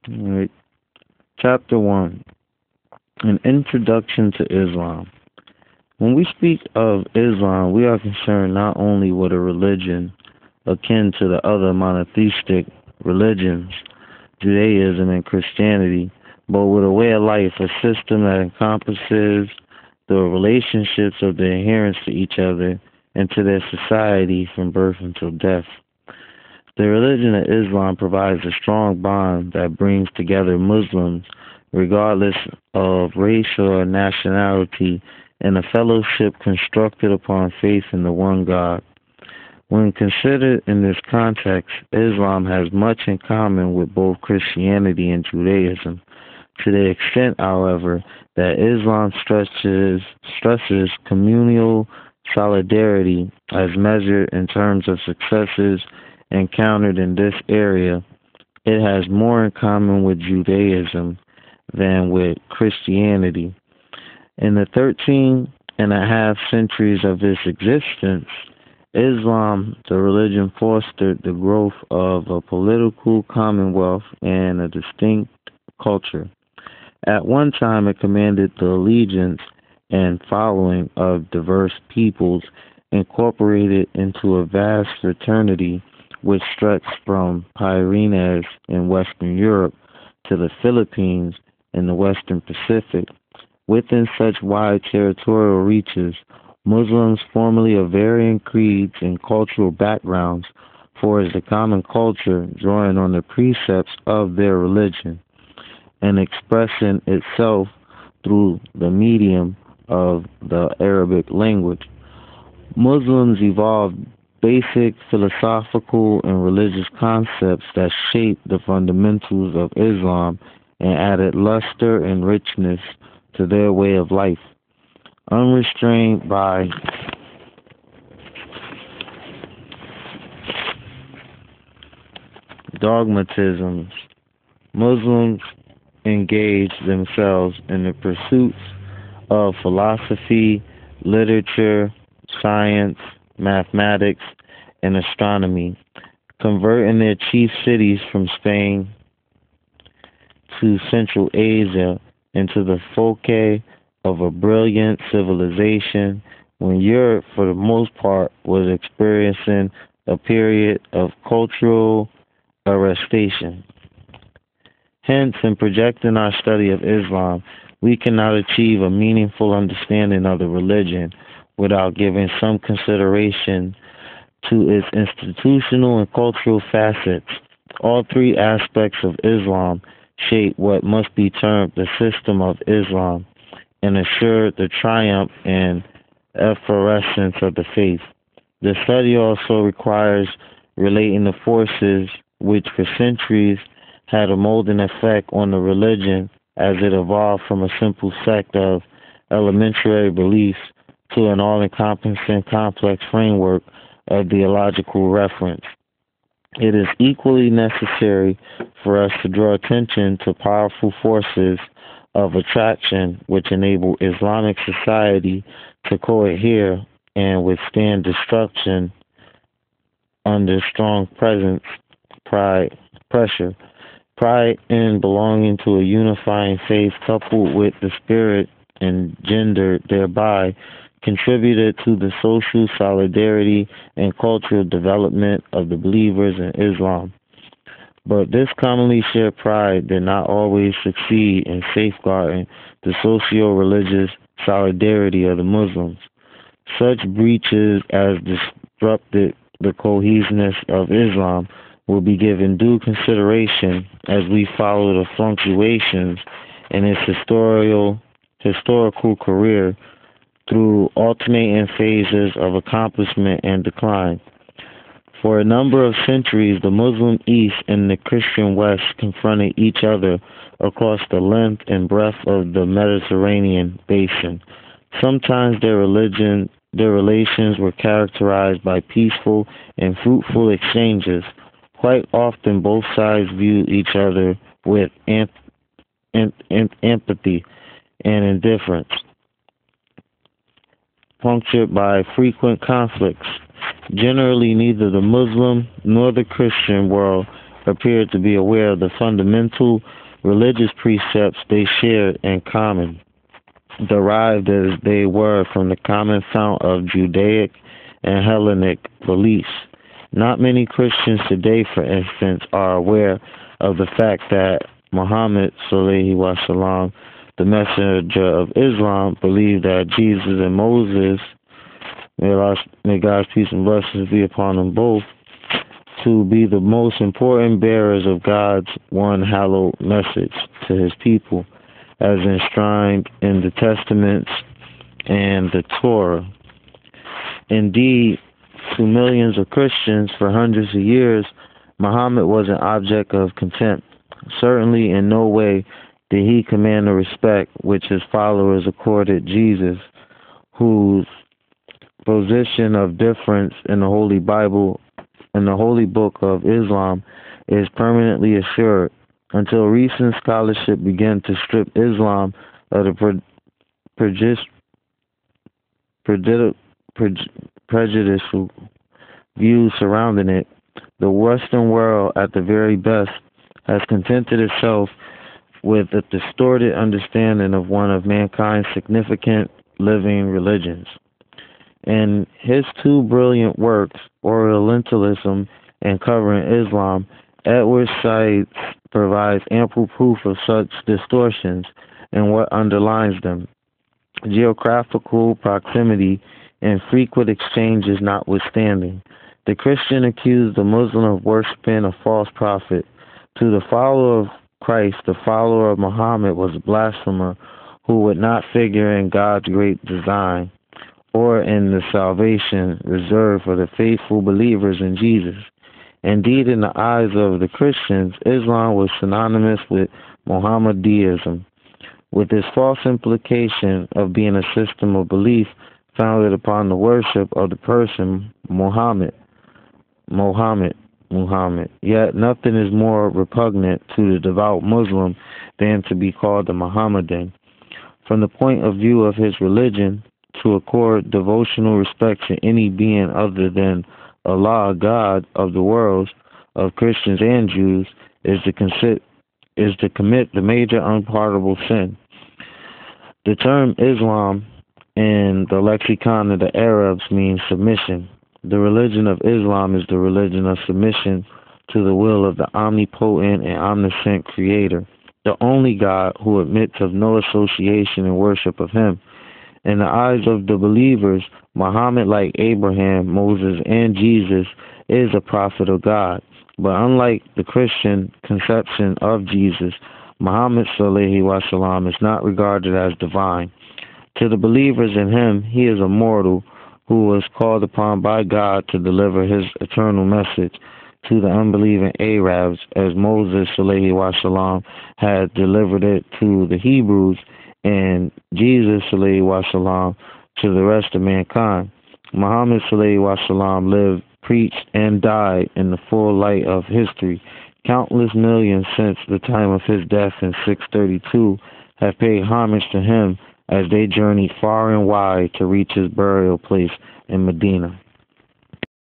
All right. Chapter 1. An Introduction to Islam. When we speak of Islam, we are concerned not only with a religion akin to the other monotheistic religions, Judaism and Christianity, but with a way of life, a system that encompasses the relationships of the adherents to each other and to their society from birth until death. The religion of Islam provides a strong bond that brings together Muslims, regardless of race or nationality, in a fellowship constructed upon faith in the one God. When considered in this context, Islam has much in common with both Christianity and Judaism, to the extent, however, that Islam stresses communal solidarity as measured in terms of successes encountered in this area. It has more in common with Judaism than with Christianity. In the 13 and a half centuries of its existence, Islam, the religion, fostered the growth of a political commonwealth and a distinct culture. At one time, it commanded the allegiance and following of diverse peoples, incorporated into a vast fraternity which stretched from Pyrenees in Western Europe to the Philippines in the Western Pacific. Within such wide territorial reaches, Muslims formerly of varying creeds and cultural backgrounds forged a common culture drawing on the precepts of their religion and expressing itself through the medium of the Arabic language. Muslims evolved basic philosophical and religious concepts that shaped the fundamentals of Islam and added luster and richness to their way of life. Unrestrained by dogmatisms, Muslims engaged themselves in the pursuits of philosophy, literature, science, mathematics, and astronomy, converting their chief cities from Spain to Central Asia into the foci of a brilliant civilization when Europe, for the most part, was experiencing a period of cultural arrestation. Hence, in projecting our study of Islam, we cannot achieve a meaningful understanding of the religion without giving some consideration to its institutional and cultural facets. All three aspects of Islam shape what must be termed the system of Islam and assure the triumph and effervescence of the faith. The study also requires relating the forces which for centuries had a molding effect on the religion as it evolved from a simple sect of elementary beliefs to an all-encompassing complex framework of theological reference. It is equally necessary for us to draw attention to powerful forces of attraction which enable Islamic society to cohere and withstand destruction under strong pressure. Pride in belonging to a unifying faith coupled with the spirit engendered thereby contributed to the social solidarity and cultural development of the believers in Islam. But this commonly shared pride did not always succeed in safeguarding the socio-religious solidarity of the Muslims. Such breaches as disrupted the cohesiveness of Islam will be given due consideration as we follow the fluctuations in its historical career through alternating phases of accomplishment and decline. For a number of centuries, the Muslim East and the Christian West confronted each other across the length and breadth of the Mediterranean basin. Sometimes their relations were characterized by peaceful and fruitful exchanges. Quite often, both sides viewed each other with empathy and indifference, punctured by frequent conflicts. Generally, neither the Muslim nor the Christian world appeared to be aware of the fundamental religious precepts they shared in common, derived as they were from the common fount of Judaic and Hellenic beliefs. Not many Christians today, for instance, are aware of the fact that Muhammad, Sallallahu Alaihi Wasallam, the messenger of Islam, believed that Jesus and Moses, may God's peace and blessings be upon them both, to be the most important bearers of God's one hallowed message to his people, as enshrined in the Testaments and the Torah. Indeed, to millions of Christians for hundreds of years, Muhammad was an object of contempt. Certainly in no way did he command the respect which his followers accorded Jesus, whose position of difference in the Holy Bible and the Holy Book of Islam is permanently assured, until recent scholarship began to strip Islam of the prejudicial views surrounding it. The Western world, at the very best, has contented itself with a distorted understanding of one of mankind's significant living religions. In his two brilliant works, Orientalism and Covering Islam, Edward Said provides ample proof of such distortions and what underlies them. Geographical proximity and frequent exchanges notwithstanding, the Christian accused the Muslim of worshiping a false prophet. To the follower of Christ, the follower of Muhammad was a blasphemer who would not figure in God's great design or in the salvation reserved for the faithful believers in Jesus. Indeed, in the eyes of the Christians, Islam was synonymous with Mohammedanism, with its false implication of being a system of belief founded upon the worship of the person Muhammad. Yet nothing is more repugnant to the devout Muslim than to be called a Mohammedan. From the point of view of his religion, to accord devotional respect to any being other than Allah, God of the worlds, of Christians and Jews, is to commit the major unpardonable sin. The term Islam in the lexicon of the Arabs means submission. The religion of Islam is the religion of submission to the will of the omnipotent and omniscient Creator, the only God who admits of no association and worship of Him. In the eyes of the believers, Muhammad, like Abraham, Moses, and Jesus, is a prophet of God. But unlike the Christian conception of Jesus, Muhammad Sallallahu Alaihi Wasallam is not regarded as divine. To the believers in him, he is a mortal who was called upon by God to deliver his eternal message to the unbelieving Arabs, as Moses Sallallahu Alaihi Wasallam had delivered it to the Hebrews, and Jesus Sallallahu Alaihi Wasallam to the rest of mankind. Muhammad Sallallahu Alaihi Wasallam lived, preached, and died in the full light of history. Countless millions since the time of his death in 632 have paid homage to him as they journeyed far and wide to reach his burial place in Medina.